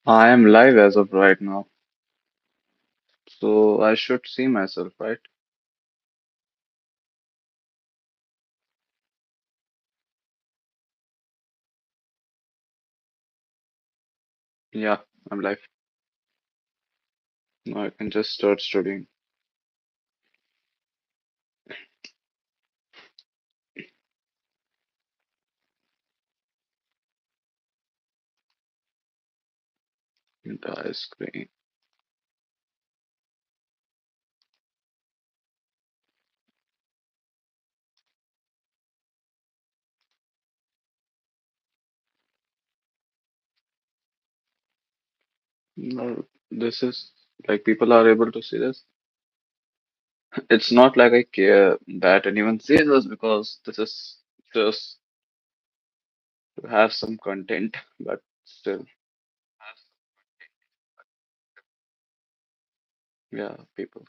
I am live as of right now, so I should see myself, right? Yeah, I'm live. Now I can just start studying. Entire screen. No, this is like people are able to see this. It's not like I care that anyone sees us because this is just to have some content, but still, yeah, people.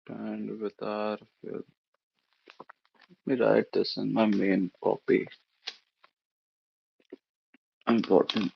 And with our, let me write this in my main copy. Important.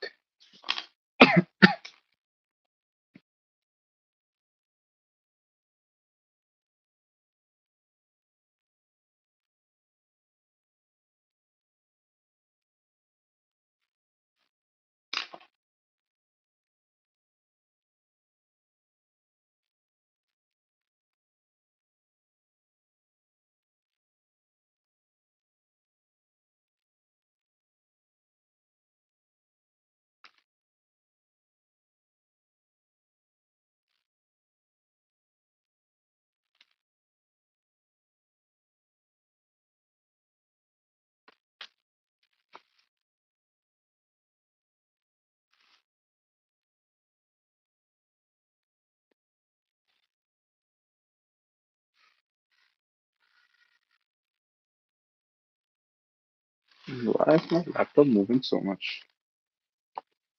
Why is my laptop moving so much?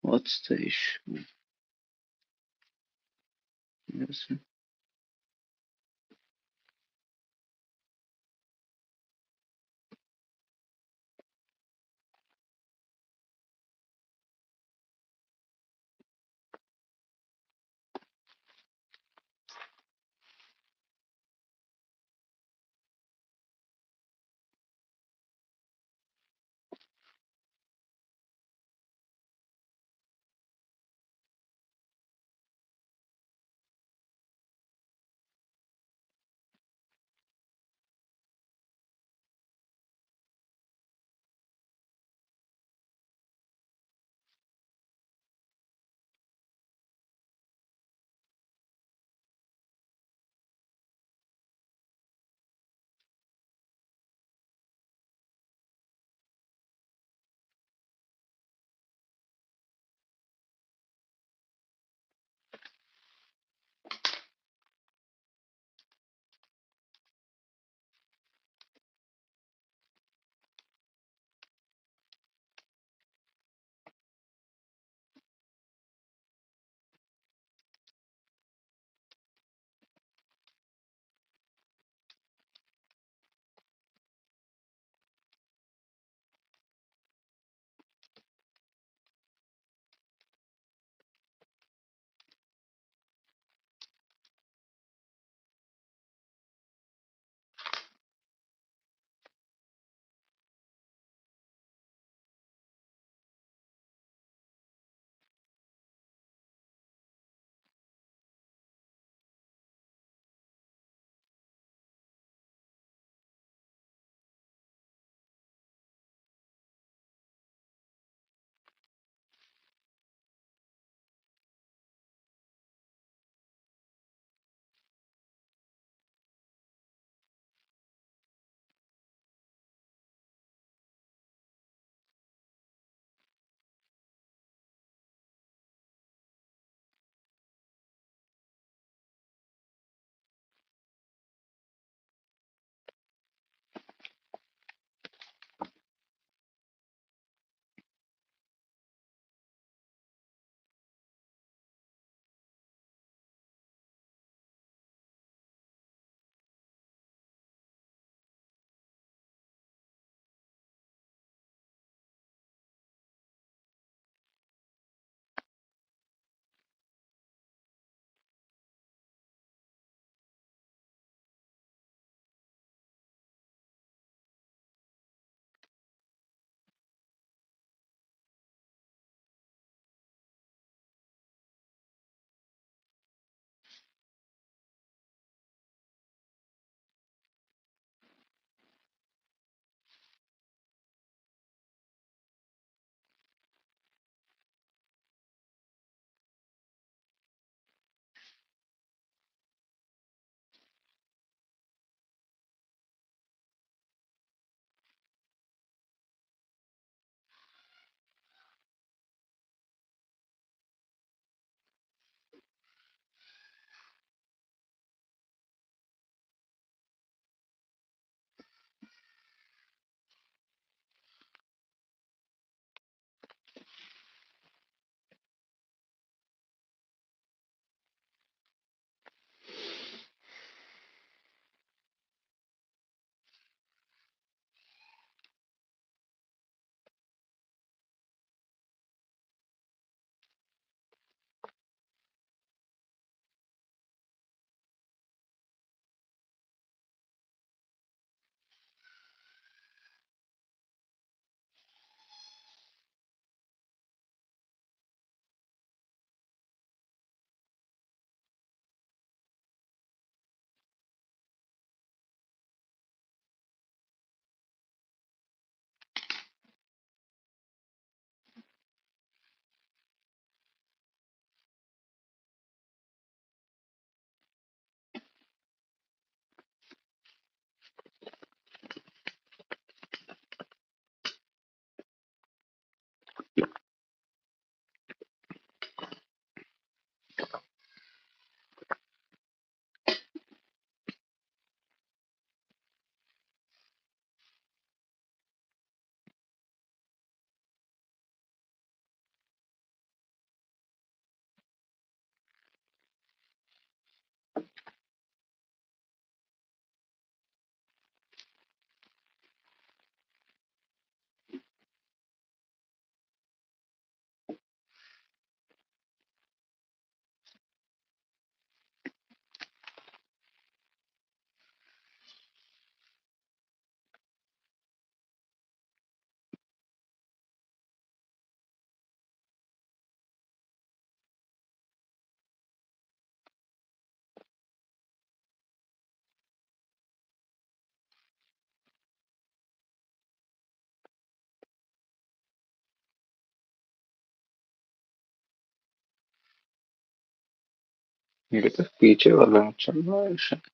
What's the issue? Yes. मेरे तो पीछे वाला चल रहा है शायद।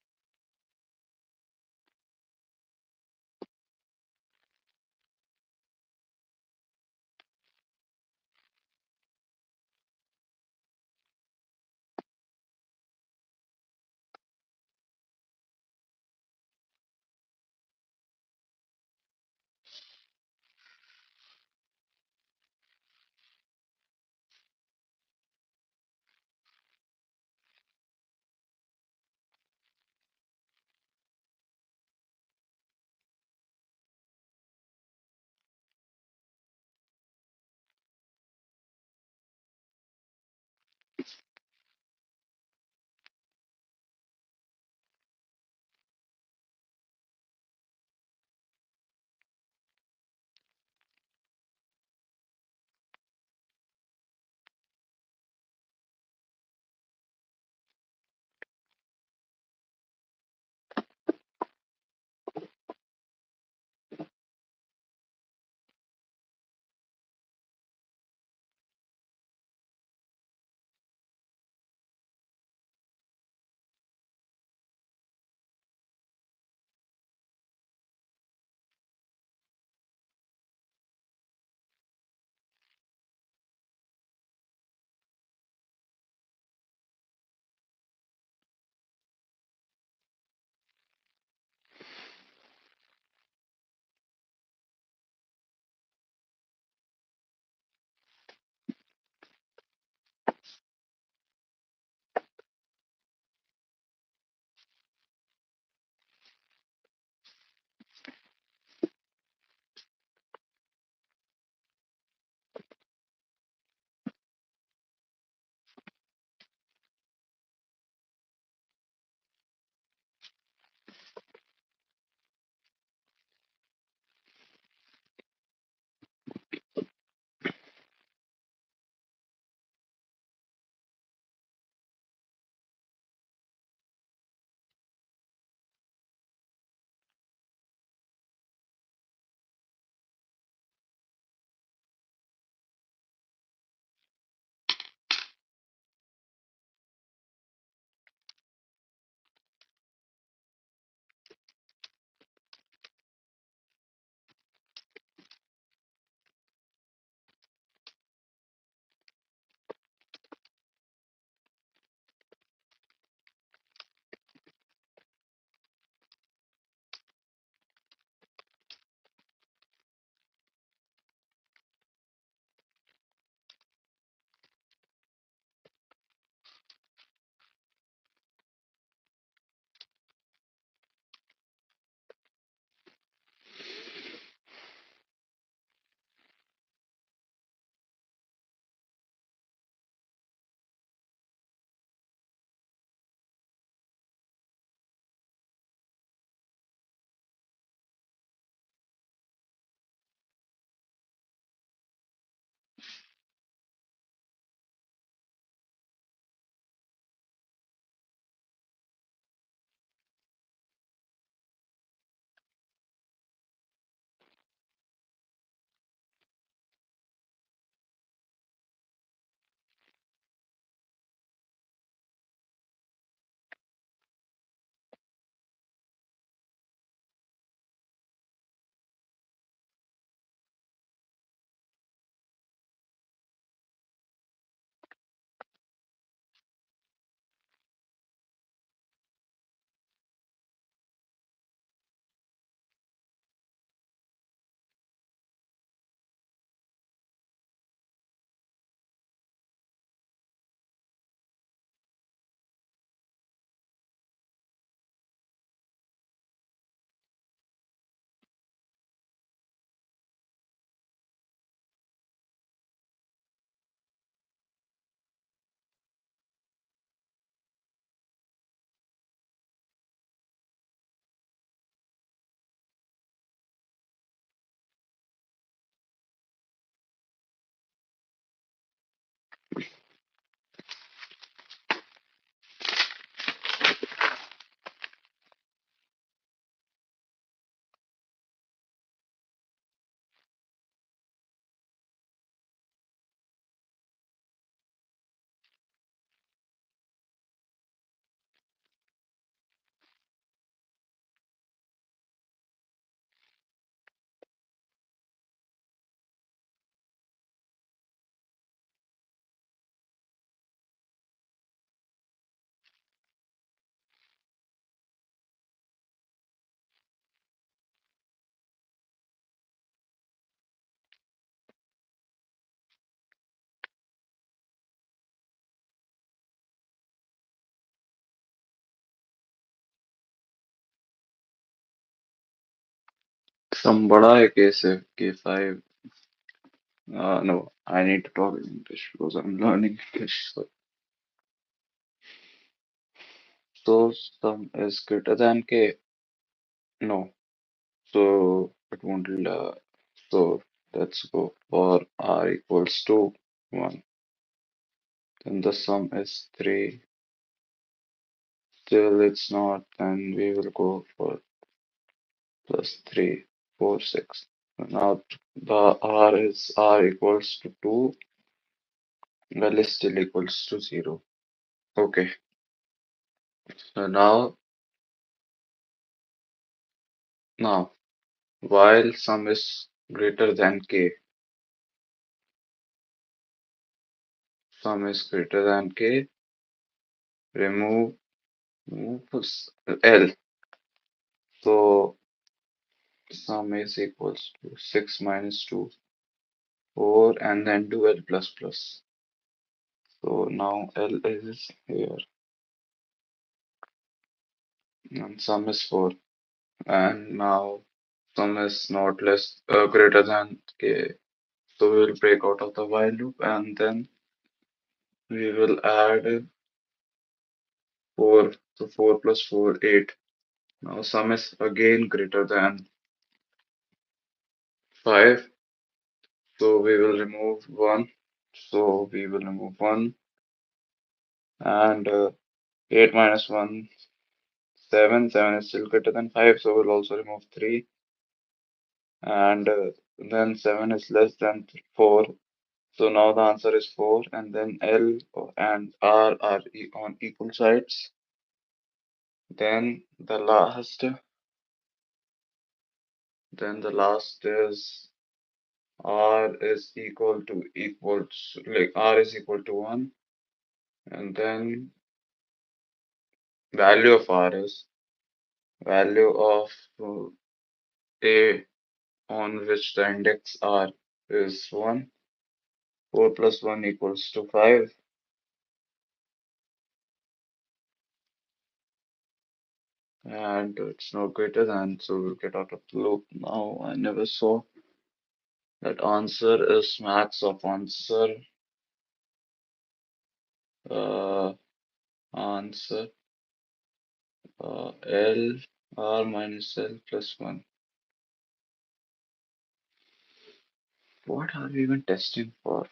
some बड़ा है K5. No, I need to talk in English because I'm learning English. So sum is greater than K. No, so it won't. So let's go for R equals to 1. Then the sum is 3. Still it's not. Then we will go for plus 3, 4, 6. Now the R equals to 2. Well, is still equals to 0. Okay. So now while sum is greater than K, sum is greater than K, remove, L. So sum is equals to 6 minus 2, 4, and then do L plus plus. So now L is here, and sum is 4. And now sum is not greater than K. So we will break out of the while loop, and then we will add 4. So 4 plus 4, 8. Now sum is again greater than 5. So we will remove 1. So we will remove 1. And 8 minus 1, 7. 7 is still greater than 5. So we'll also remove 3. And then 7 is less than 4. So now the answer is 4. And then L and R are on equal sides. Then the last is R is R is equal to 1. And then value of R is value of A on which the index R is 1. 4 plus 1 equals to 5. And it's not greater than, so we'll get out of the loop. Now I never saw that answer is max of uh, answer L R minus L plus 1. What are we even testing for?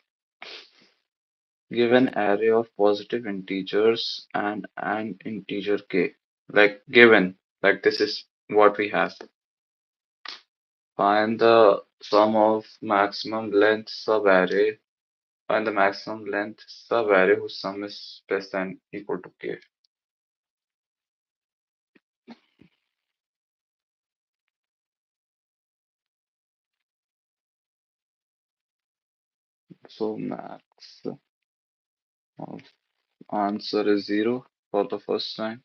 Give an array of positive integers and an integer k. Like given, like this is what we have. Find the sum of maximum length subarray. Find the maximum length subarray whose sum is less than equal to k. So max of answer is 0 for the first time.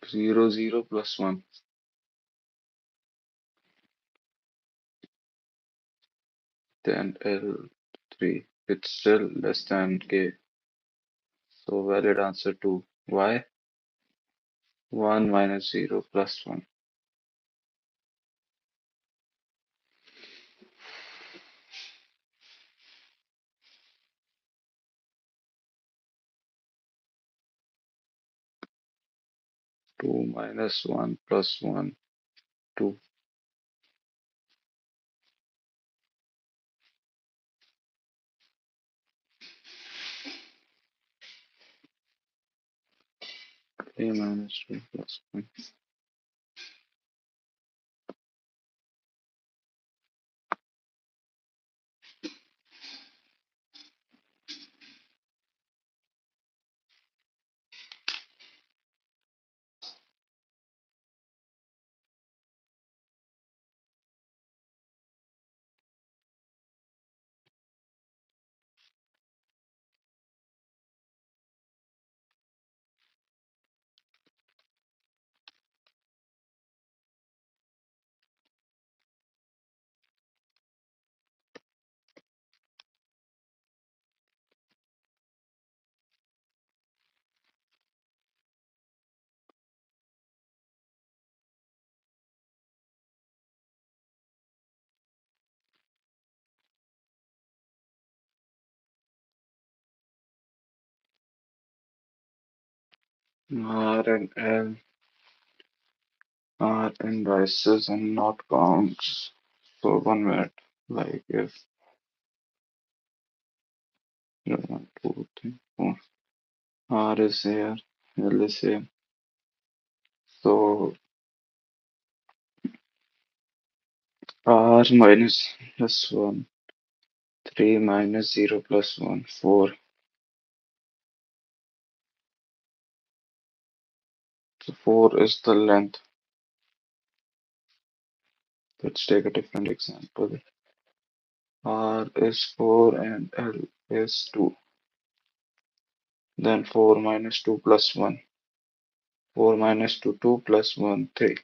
Zero, 0 plus 1. Then L3. It's still less than k. So valid answer 2. Why? 1 minus 0 plus 1. 2 minus 1 plus 1. 2. 3 minus 2 plus 1. R and L are indices and not counts. So 1 minute. Like if 1, 2, 3, 4. R is here, L is here. So R minus plus 1, 3 minus 0 plus 1, 4. So 4 is the length. Let's take a different example. R is 4 and L is 2. Then 4 minus 2 plus 1. 4 minus 2, 2 plus 1, 3.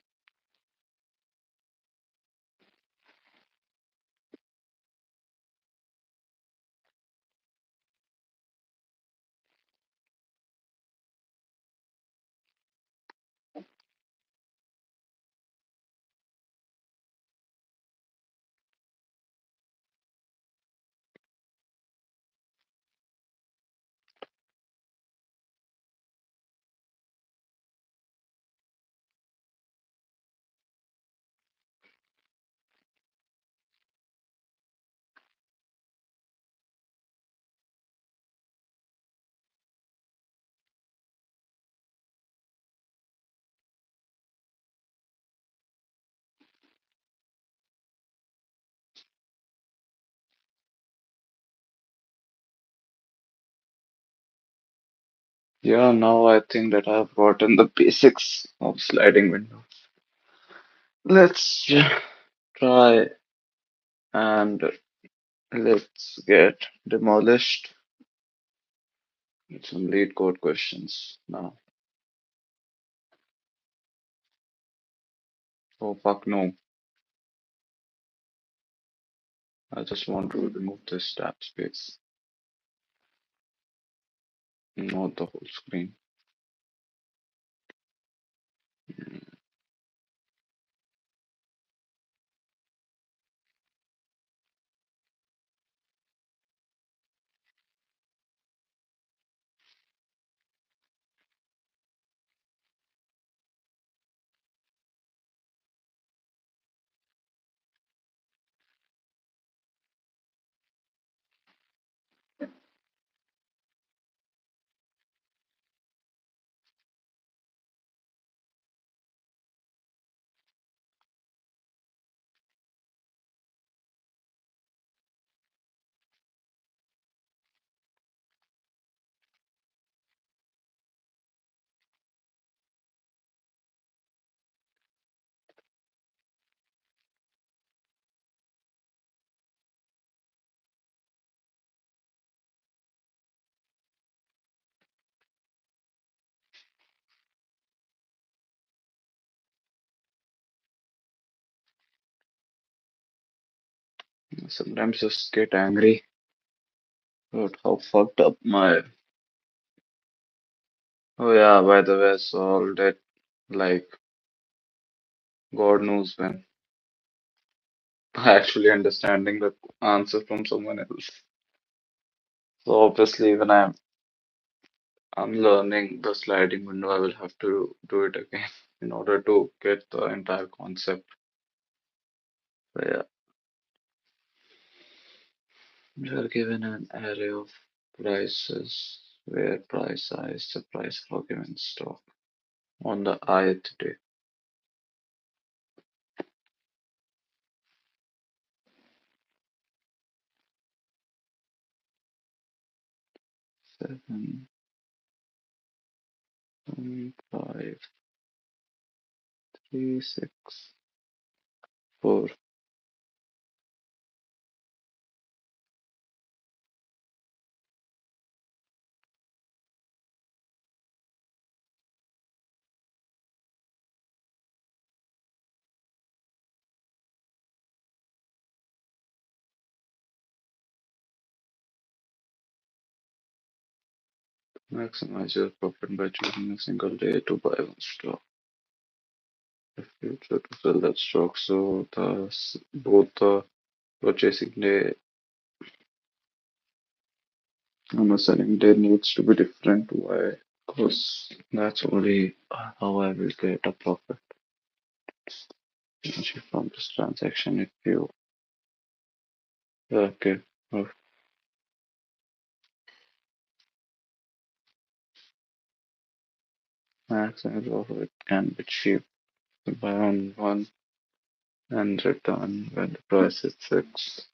Yeah, now I think that I've gotten the basics of sliding window. Let's try and let's get demolished with some lead code questions now. Oh fuck no. I just want to remove this tab space, not the whole screen. Sometimes just get angry about how fucked up my. Oh yeah, by the way, I solved it like God knows when. Actually understanding the answer from someone else. So obviously, when I'm learning the sliding window, I will have to do it again in order to get the entire concept. So yeah, we are given an array of prices where price I is the price for given stock on the ith day. 7.5364. Maximize your profit by choosing a single day to buy one stock. If you try to sell that stock, so both the purchasing day and the selling day needs to be different. Why? Because that's only how I will get a profit from this transaction. If you okay, uh, maximum profit can be achieved by on one and return when the price is fixed.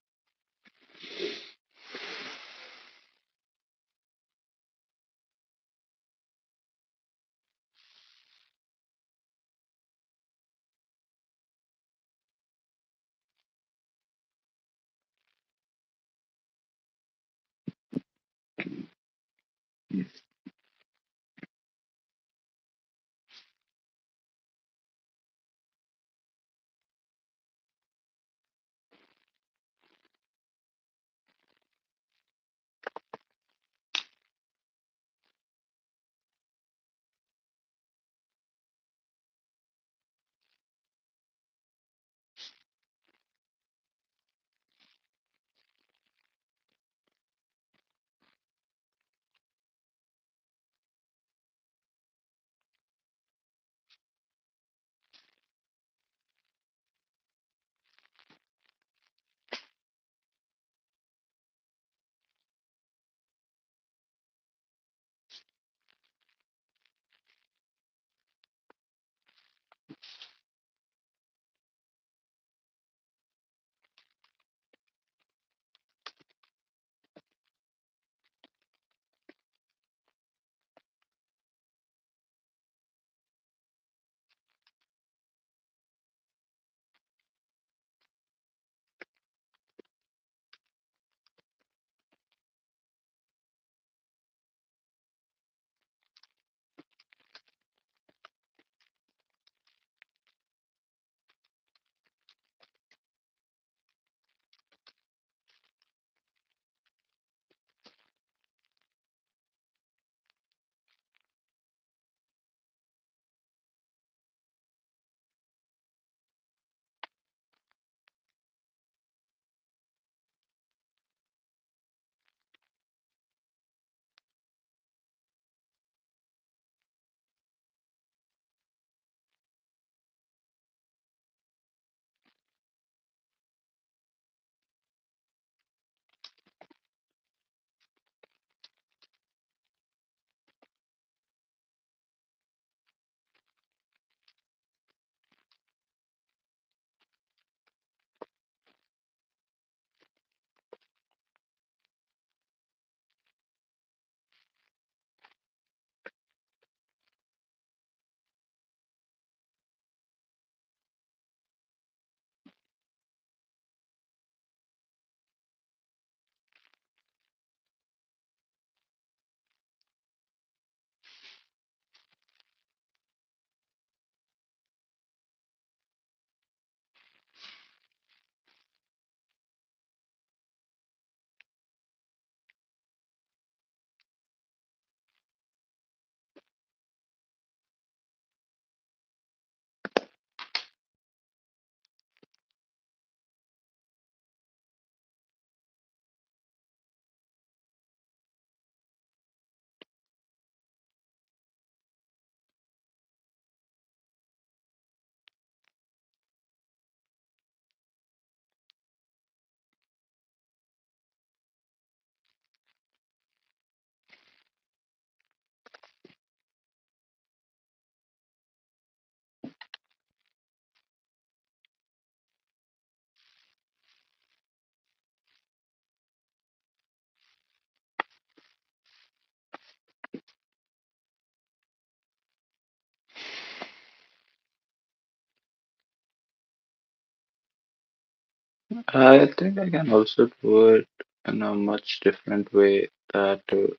I think I can also do it in a much different way that if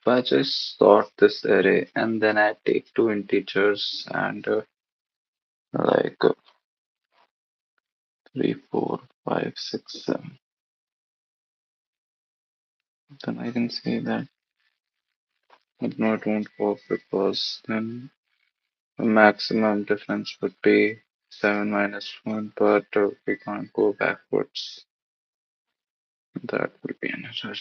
I just sort this array and then I take two integers and like 3, 4, 5, 6, 7, then I can say that no, it won't work because then the maximum difference would be 7 minus 1, but we can't go backwards. That will be an error.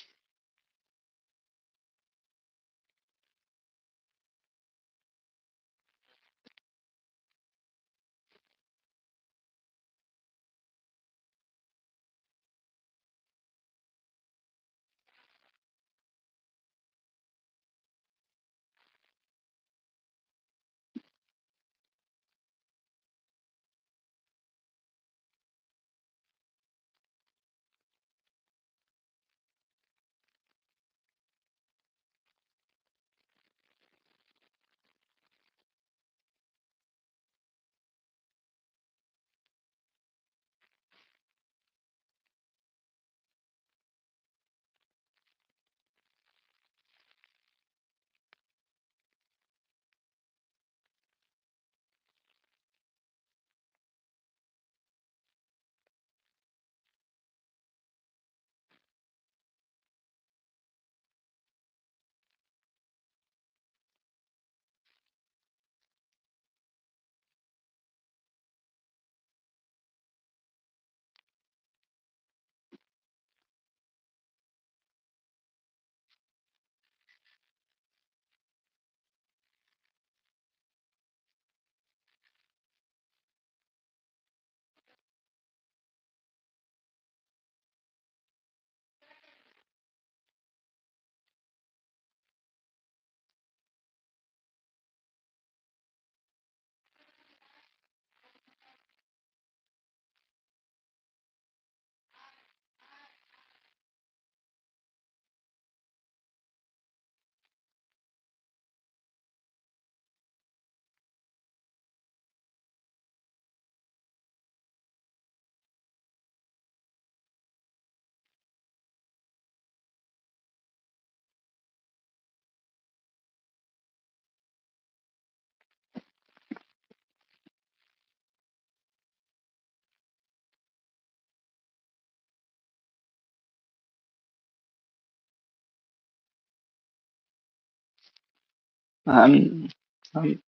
I'm I'm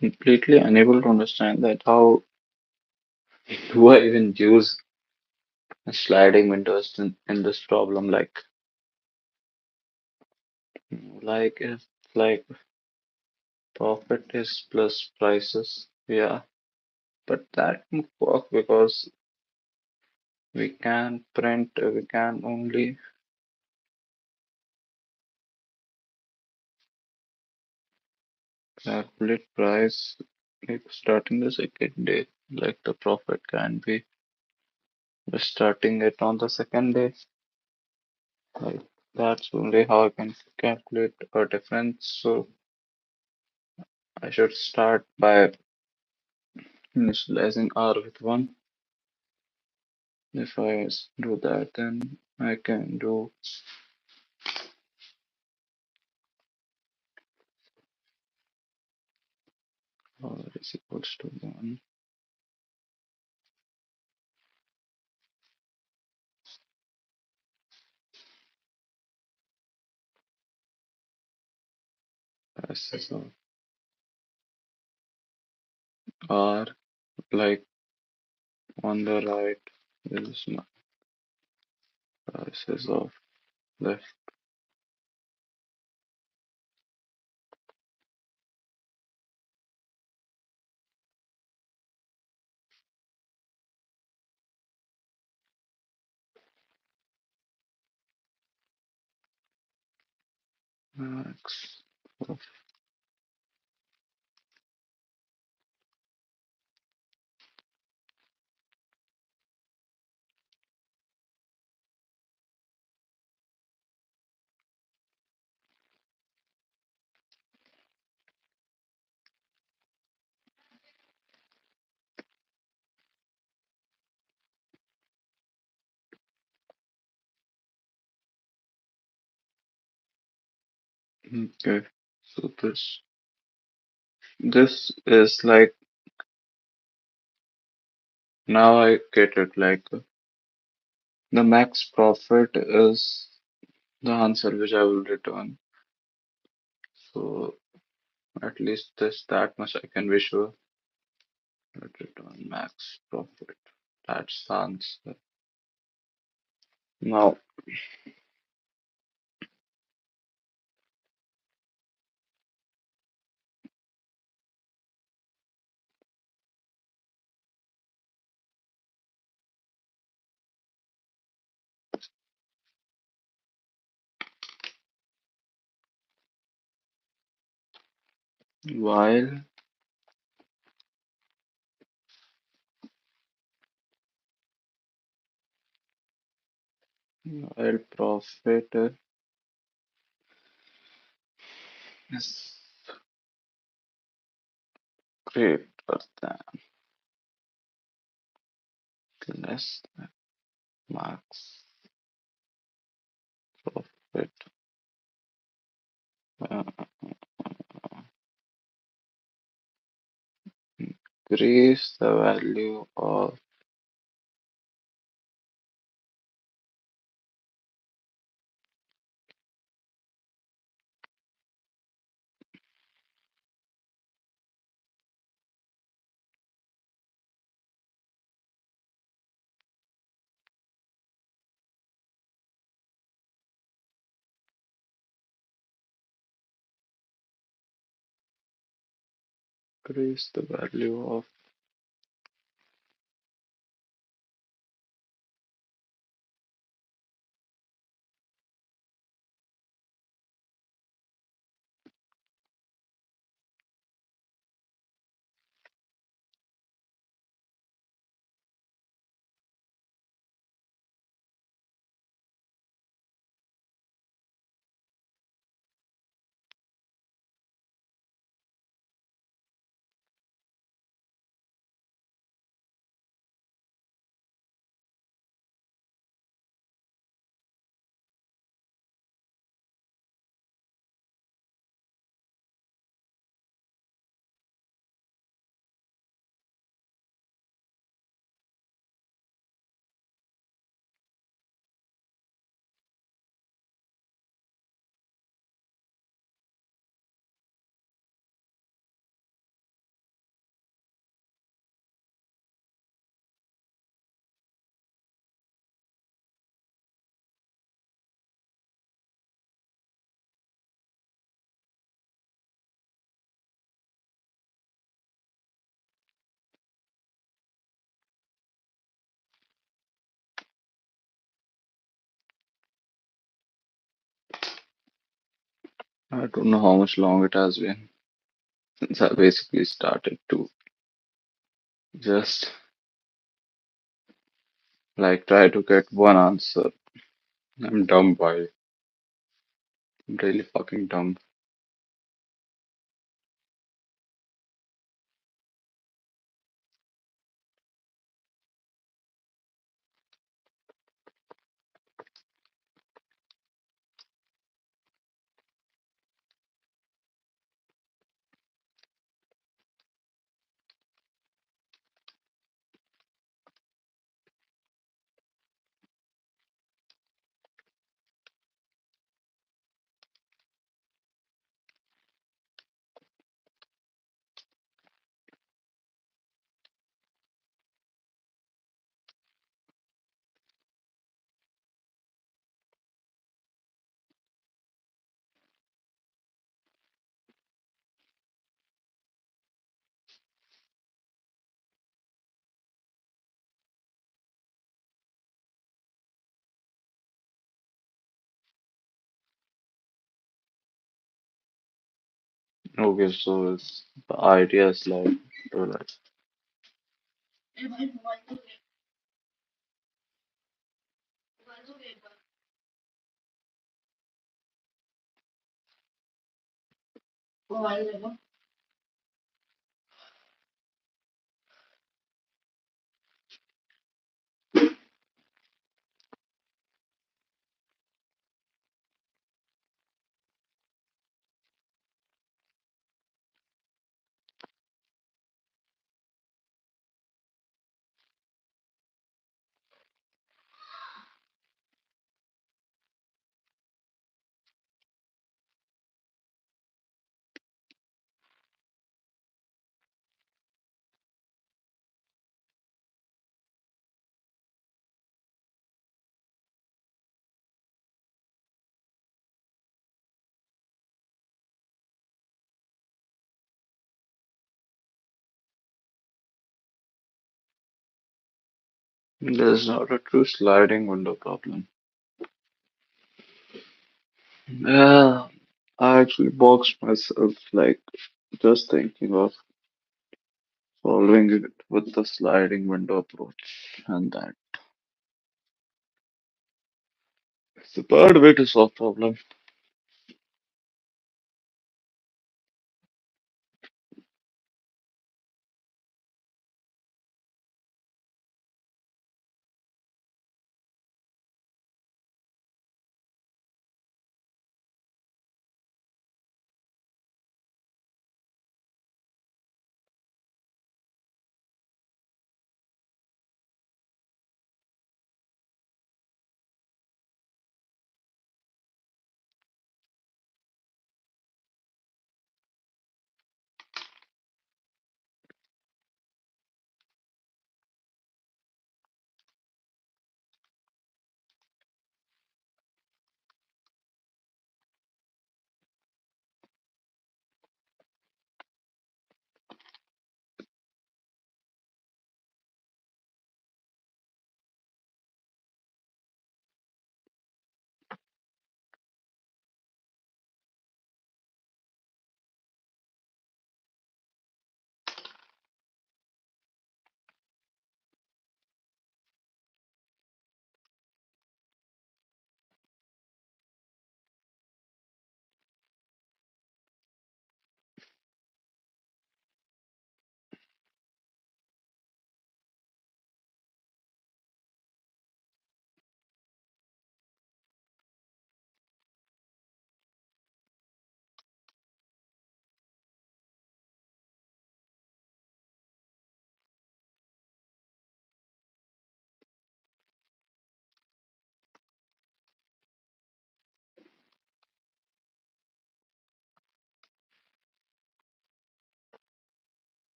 completely unable to understand that. How do I even use sliding windows in this problem? If like profit is plus prices, yeah, but that won't work because we can only calculate price like starting the second day. Like the profit can be starting it on the second day. Like that's only how I can calculate a difference. So I should start by initializing R with 1. If I do that, then I can do R is equals to 1. Prices of R, like on the right is my prices of left. Max. Okay, so this is like now I get it. Like the max profit is the answer which I will return. So at least this that much I can be sure. Return max profit. That's the answer. Now, while profit is greater than less than max profit, uh, increase the value of increase the value of I don't know how much long it has been since I basically started to just like try to get one answer. I'm dumb, boy. I'm really fucking dumb. Okay, so the idea is like to like there's not a true sliding window problem. Yeah, I actually boxed myself like just thinking of solving it with the sliding window approach, and that is the third way to solve problem.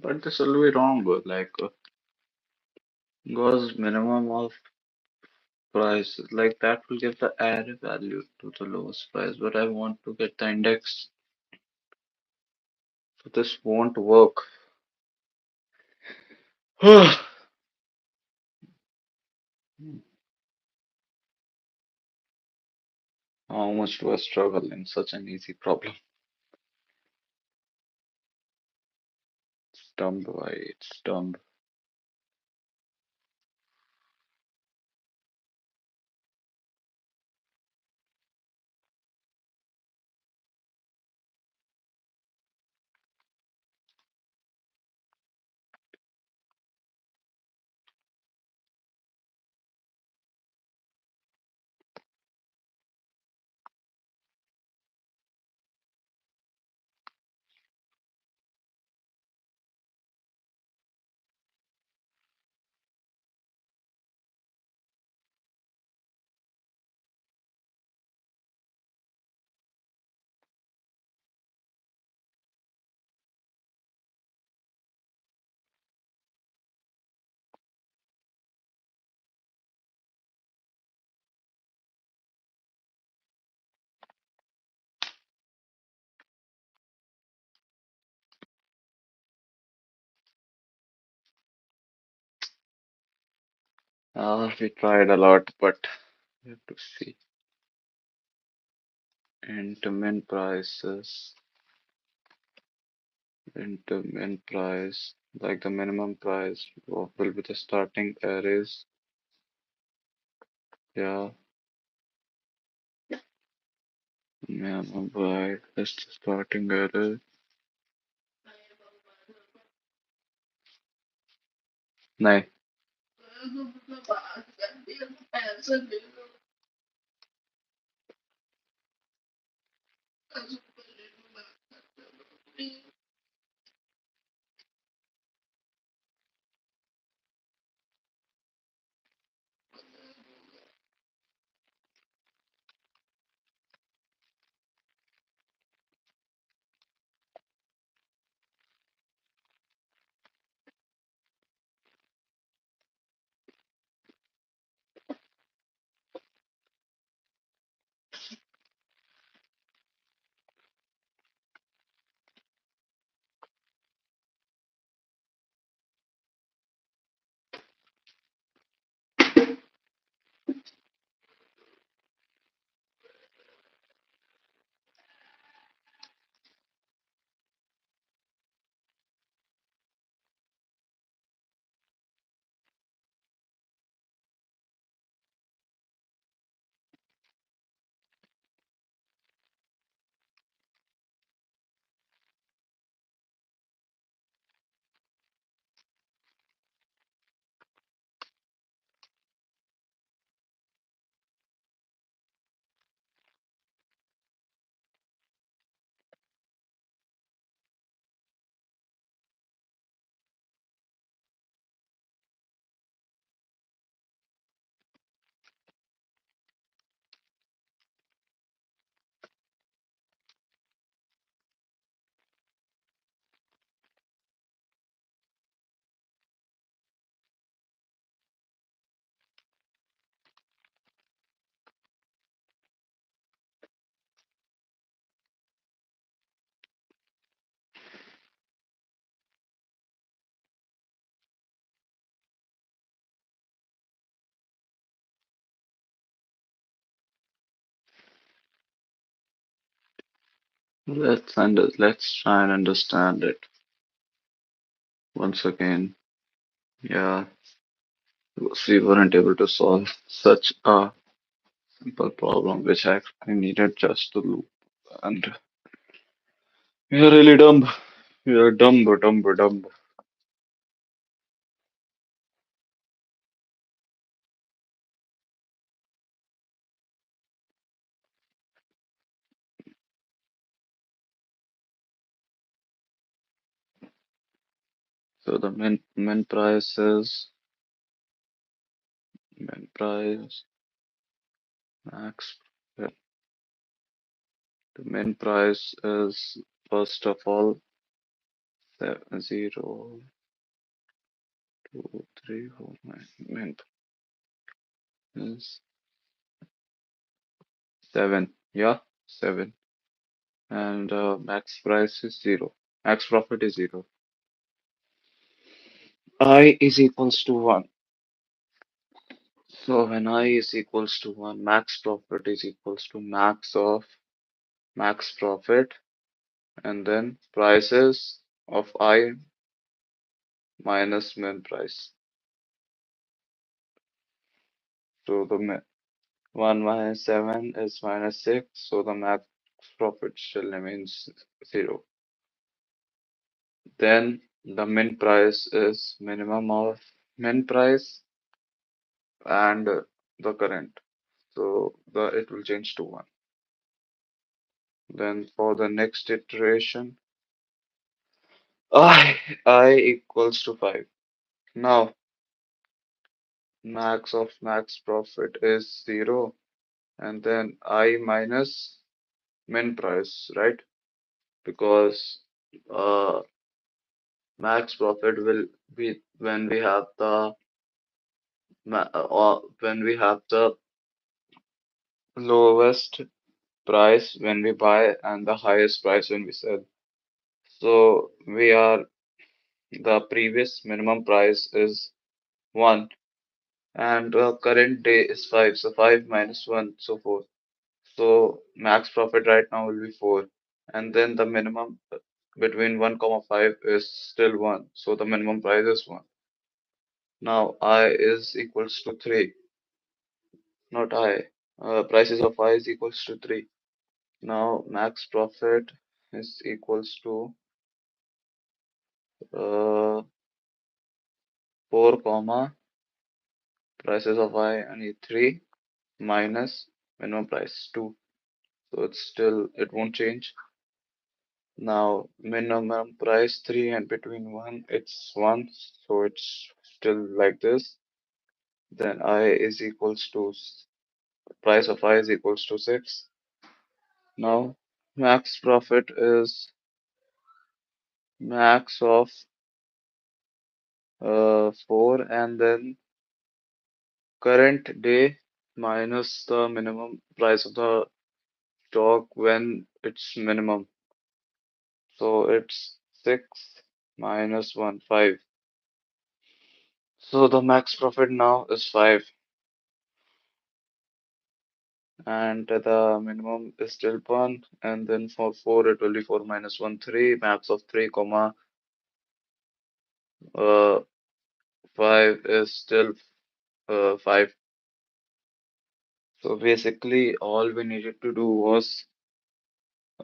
But this will be wrong, like because minimum of price, like that will give the array value to the lowest price, but I want to get the index, so this won't work. How much do I struggle in such an easy problem? It's dumb, why it's dumb. We tried a lot, but we have to see. Into min prices, into min price, like the minimum price, what will be the starting arrays? Yeah, minimum price is the starting array. नहीं. Let's try and understand it once again. Yeah, because we weren't able to solve such a simple problem, which I needed just to loop. And we are really dumb. We are dumb, dumb, dumb. So the min price is min price max. Yeah, the min price is first of all Seven, 0, 2, 3, 4, 9. Min is 7. Yeah, 7. And max price is 0. Max profit is 0. I is equals to 1. So when I is equals to 1, max profit is equals to max of max profit and then prices of I minus min price. So the 1 minus 7 is minus 6, so the max profit still remains 0. Then the min price is minimum of min price and the current. So it will change to 1. Then for the next iteration, I equals to 5. Now max of max profit is 0 and then I minus min price, right? Because max profit will be when we have the or when we have the lowest price when we buy and the highest price when we sell. So the previous minimum price is 1 and the current day is 5. So 5 minus 1, so 4. So max profit right now will be 4. And then the minimum between 1 comma 5 is still 1. So the minimum price is 1. Now I is equals to 3. Not I. Prices of I is equals to 3. Now max profit is equals to 4 comma prices of I and 3 minus minimum price 2. So it won't change. Now minimum price 3 and between 1 it's 1. So it's still like this. Then I is equals to price of I is equals to 6. Now max profit is max of 4 and then current day minus the minimum price of the stock when it's minimum. So it's 6 minus 1, 5. So the max profit now is 5 and the minimum is still 1 and then for 4 it will be 4 minus 1, 3. Max of 3 comma uh, 5 is still 5. So basically all we needed to do was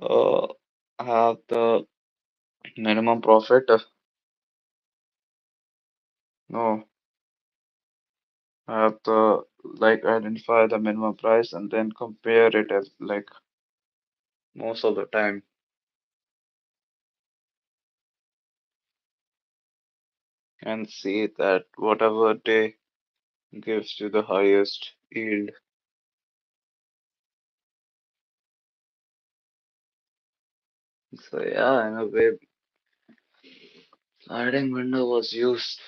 uh, have the minimum profit. No, have the like identify the minimum price and then compare it as like most of the time and see that whatever day gives you the highest yield. So yeah, in a way, sliding window was used.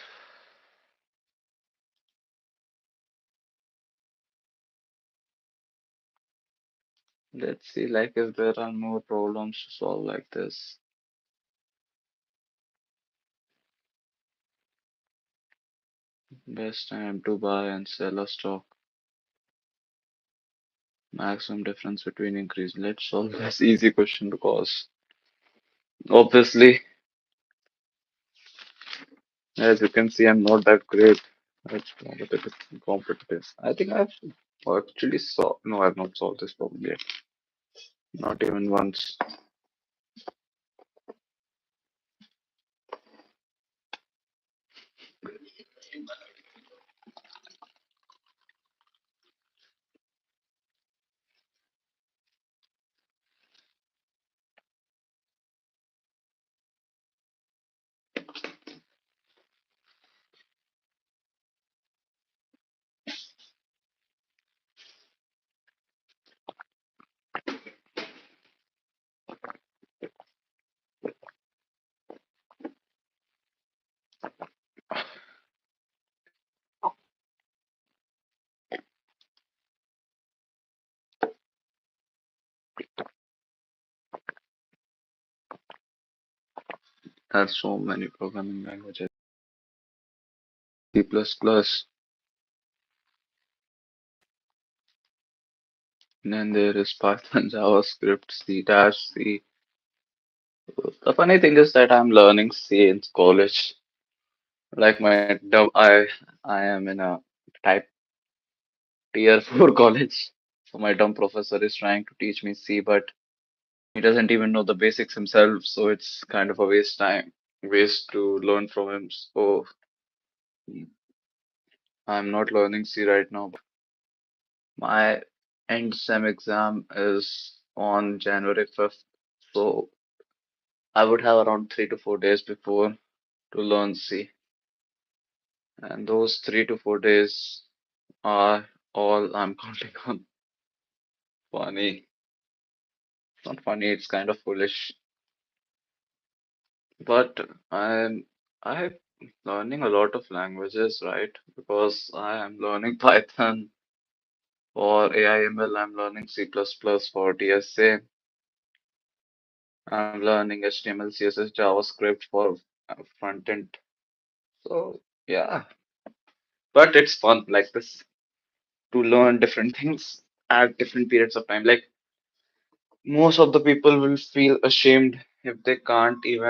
Let's see like if there are more problems to solve like this. Best time to buy and sell a stock. Maximum difference between increase. Let's solve this easy question because obviously, as you can see, I'm not that great at competitive. I think I've actually solved. No, I've not solved this problem yet. Not even once. There's so many programming languages. C++, plus plus. Then there is Python, JavaScript, C dash C. The funny thing is that I'm learning C in college. Like I am in a type tier 4 college. So my dumb professor is trying to teach me C, but he doesn't even know the basics himself. So it's kind of a waste to learn from him. So I'm not learning C right now. My end sem exam is on January 5th. So I would have around 3 to 4 days before to learn C. And those 3 to 4 days are all I'm counting on. Funny. Not funny, it's kind of foolish. But I'm learning a lot of languages, right? Because I am learning Python for AI ML, I'm learning C++ plus plus for DSA, I'm learning HTML, CSS, JavaScript for front end. So yeah, but it's fun like this to learn different things at different periods of time. Like most of the people will feel ashamed if they can't do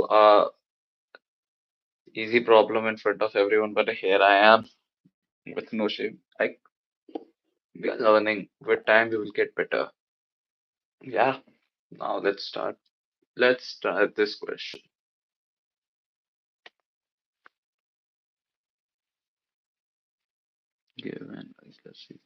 a easy problem in front of everyone, but here I am with no shame. Like we are learning. With time we will get better. Yeah, now let's start. Let's start this question. Given, let's see.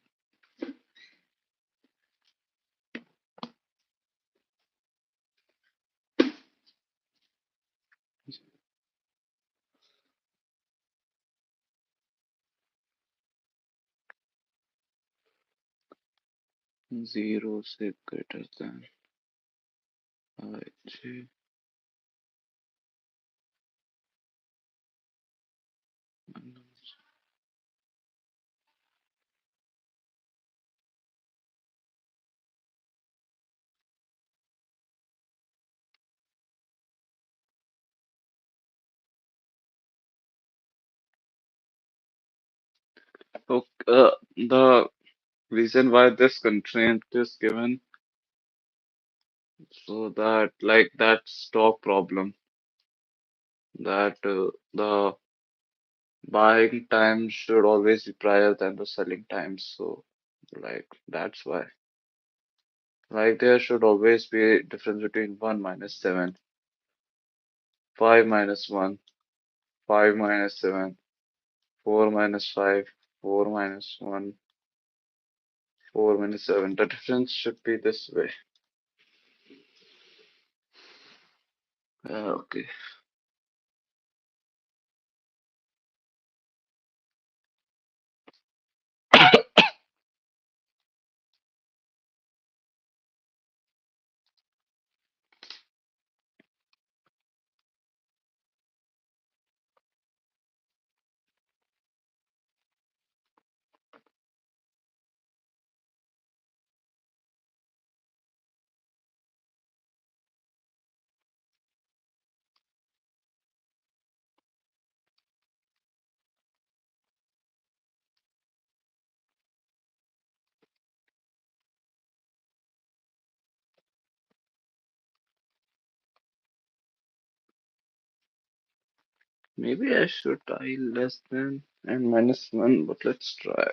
0 से greater than ij. So, the reason why this constraint is given so that like that stock problem that the buying time should always be prior than the selling time. So like that's why. Like there should always be a difference between 1 minus 7, 5 minus 1, 5 minus 7, 4 minus 5, 4 minus 1, 4 minus 7. The difference should be this way. Okay. Maybe I should I less than and minus 1, but let's try.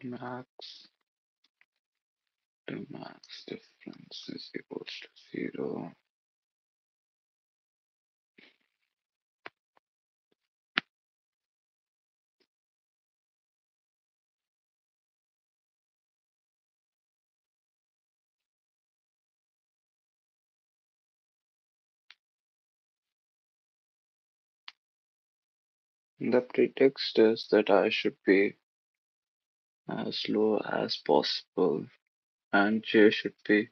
Max to max difference is equals to 0. The pretext is that I should be as low as possible and J should be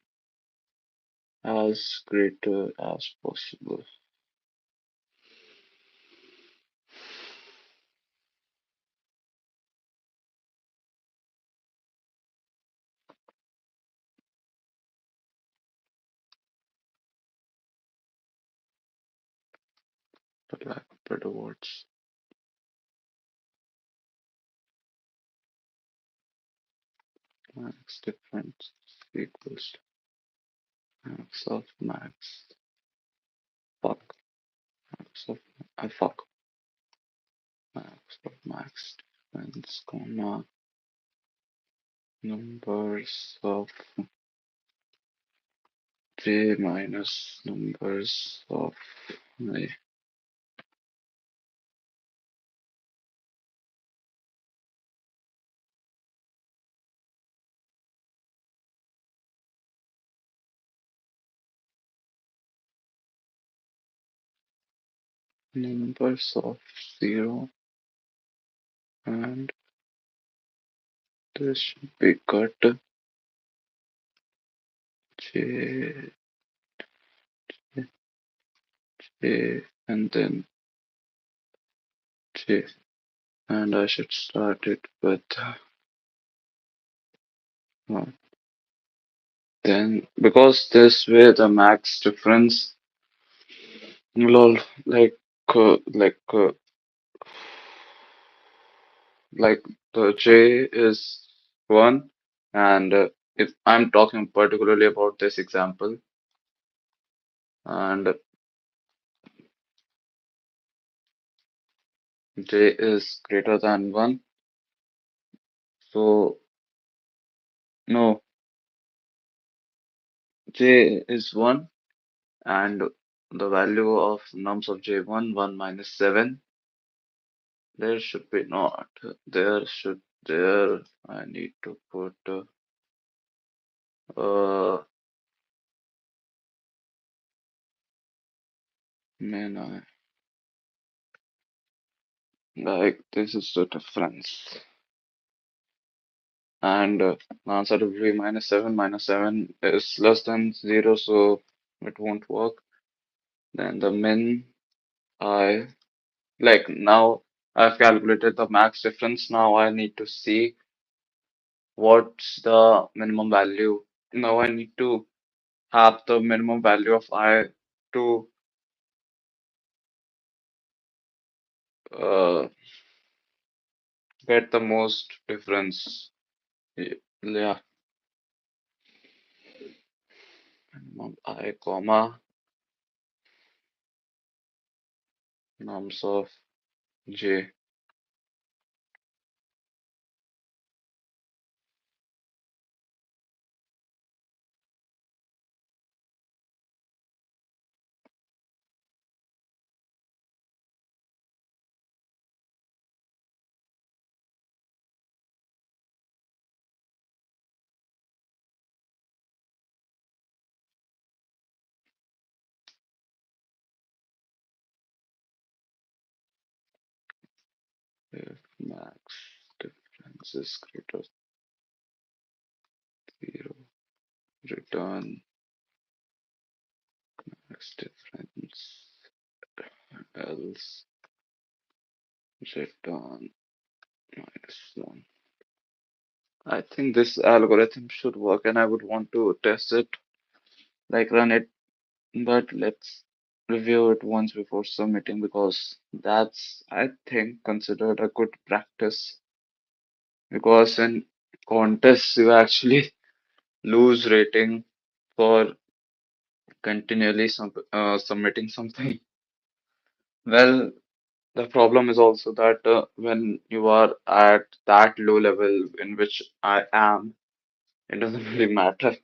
as greater as possible. For lack of better words, max difference equals to max of max. Fuck. Max of I fuck. Max of max difference, comma numbers of j minus numbers of I. Numbers of 0 and this should be cut j, j and then j, and I should start it with uh, then because this way the max difference lol like the j is 1 and if I'm talking particularly about this example and j is greater than 1 so no j is 1 and the value of nums of j1 1 minus 7 there should be not there I need to put uh man I like this is the difference and the answer to be minus 7 is less than 0 so it won't work then the min I like now I've calculated the max difference now I need to see what's the minimum value now I need to have the minimum value of I to uh, get the most difference. Yeah, minimum I comma nums of j. If max difference is greater than 0, return max difference, else return minus 1. I think this algorithm should work and I would want to test it, like run it, but let's review it once before submitting because that's, I think, considered a good practice because in contests you actually lose rating for continually submitting something. Well, the problem is also that when you are at that low level in which I am, it doesn't really matter.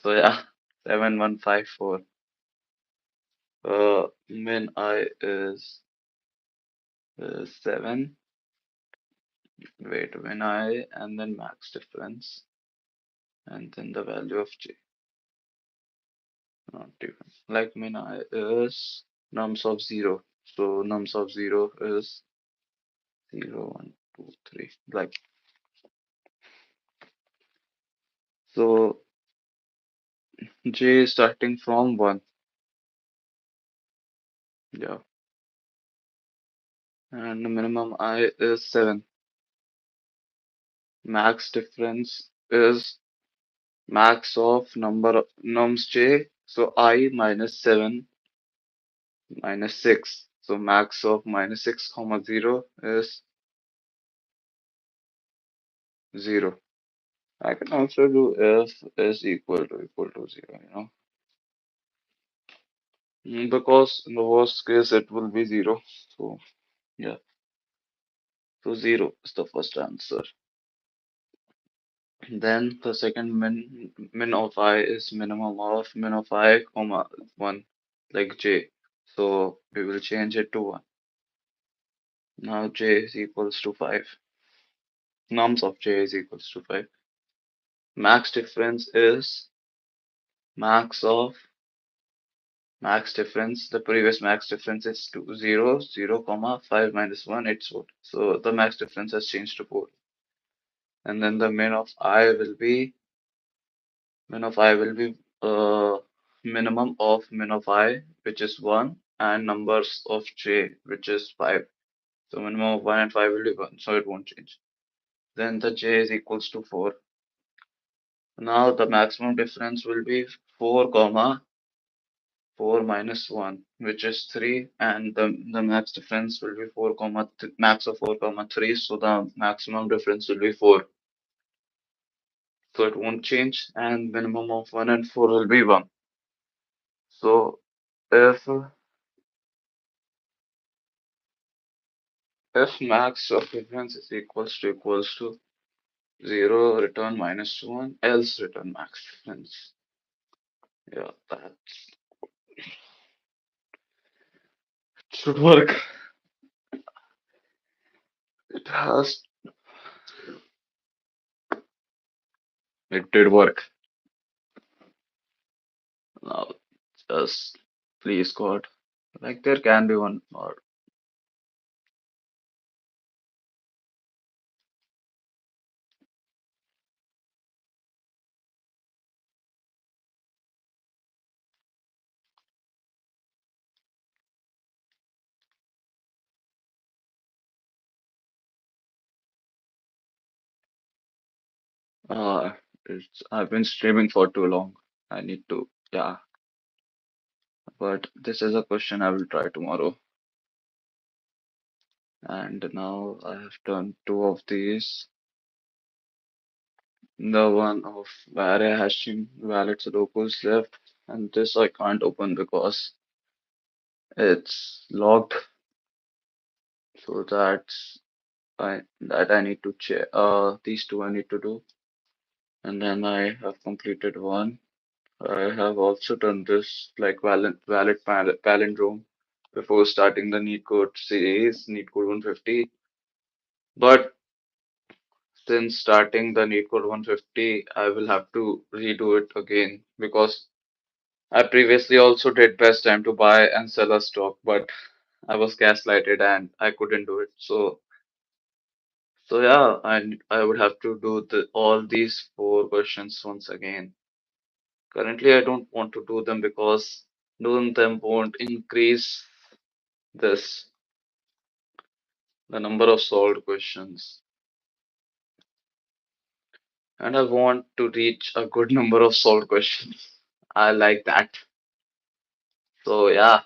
So yeah, 7154. Min I is 7. Wait, when I and then max difference and then the value of j. Not even like min I is nums of 0. So nums of 0 is 0, 1, 2, 3. Like, so j is starting from 1. Yeah. And the minimum I is 7. Max difference is max of number of nums j. So I minus 7 minus 6. So max of minus 6 comma 0 is 0. I can also do if is equal to 0, you know. Because in the worst case it will be 0. So yeah, so 0 is the first answer. Then the second min of I is minimum of min of I comma 1 like j. So we will change it to 1. Now j is equals to 5. Nums of j is equals to 5. Max difference is max of max difference. The previous max difference is 2, 0, 0, comma 5 minus 1, it's 4. So the max difference has changed to 4. And then the min of I will be minimum of min of I, which is 1, and numbers of j, which is 5. So minimum of 1 and 5 will be 1, so it won't change. Then the j is equals to 4. Now the maximum difference will be 4 comma 4 minus 1, which is 3, and the max difference will be 4 comma max of 4 comma 3, so the maximum difference will be 4. So it won't change, and minimum of 1 and 4 will be 1. So if max of difference is equals to 0, return minus 1, else return max difference. Yeah, that should work. It has, it did work. Now, just please God, like there can be one more. Uh, I've been streaming for too long. I need to, yeah. But this is a question I will try tomorrow. And now I have done two of these. The one of where hashing valid locals left, and this I can't open because it's locked. So that I need to check. These two I need to do, and then I have completed one. I have also done this like palindrome before starting the Leetcode series, Leetcode 150. But since starting the Leetcode 150, I will have to redo it again because I previously also did best time to buy and sell a stock, but I was gaslighted and I couldn't do it. So yeah, I would have to do all these four questions once again. Currently, I don't want to do them because doing them won't increase this the number of solved questions, and I want to reach a good number of solved questions. I like that. So yeah,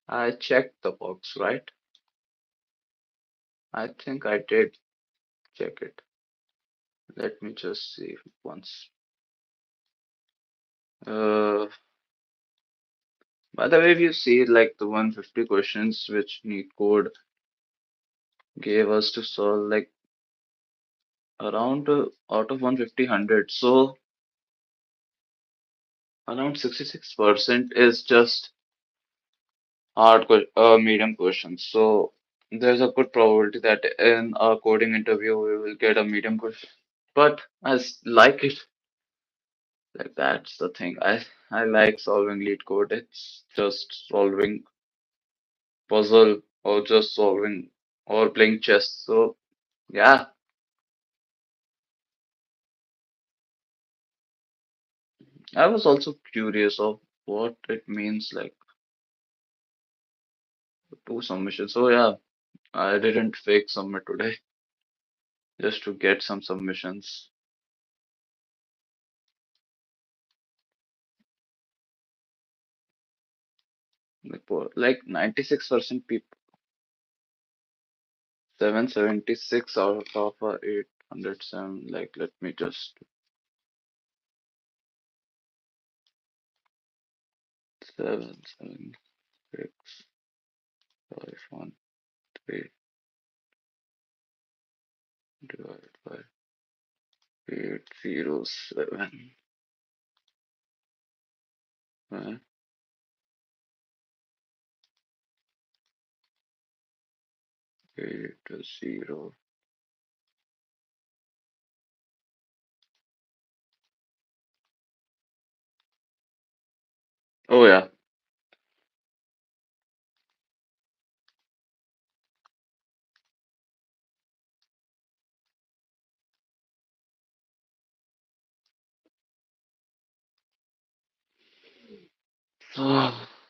I checked the box, right? I think I did check it. Let me just see once. Uh, by the way, if you see like the 150 questions which Neetcode gave us to solve, like around out of 150, 100, so around 66% is just medium questions. So there's a good probability that in a coding interview we will get a medium question. But like it. Like that's the thing. I like solving lead code. It's just solving puzzle or just solving or playing chess. So yeah, I was also curious of what it means like two submissions. So yeah, I didn't fake submit today just to get some submissions. Like 96% people, 776 out of 807. Like let me just 77651 3 divided by 807. 80. Oh yeah.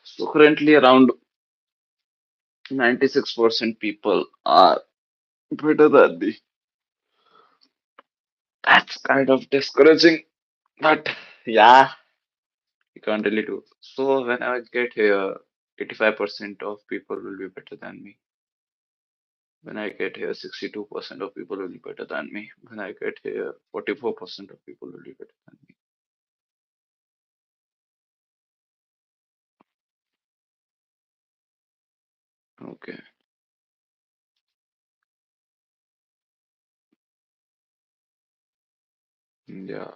So currently around 96% people are better than me. That's kind of discouraging, but yeah, you can't really do. So when I get here, 85% of people will be better than me. When I get here, 62% of people will be better than me. When I get here, 44% of people will be better than me. Okay. Yeah.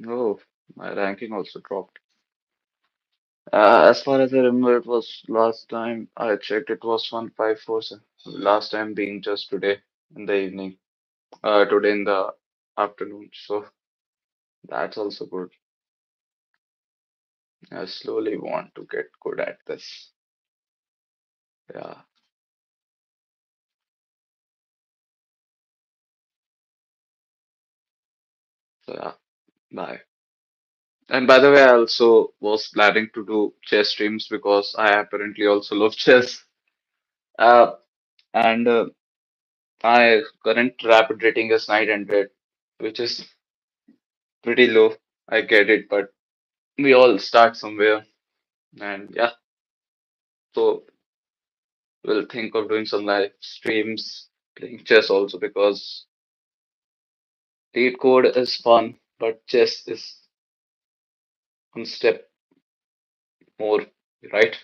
Oh, my ranking also dropped. As far as I remember, it was last time I checked, it was 1547. Last time being just today in the evening, today in the afternoon. So that's also good. I slowly want to get good at this. Yeah. So yeah, bye. And by the way, I also was planning to do chess streams because I apparently also love chess. Uh, and my current rapid rating is 900, which is pretty low. I get it, but we all start somewhere. And yeah, so we'll think of doing some live streams, playing chess also because lead code is fun, but chess is one step more, right?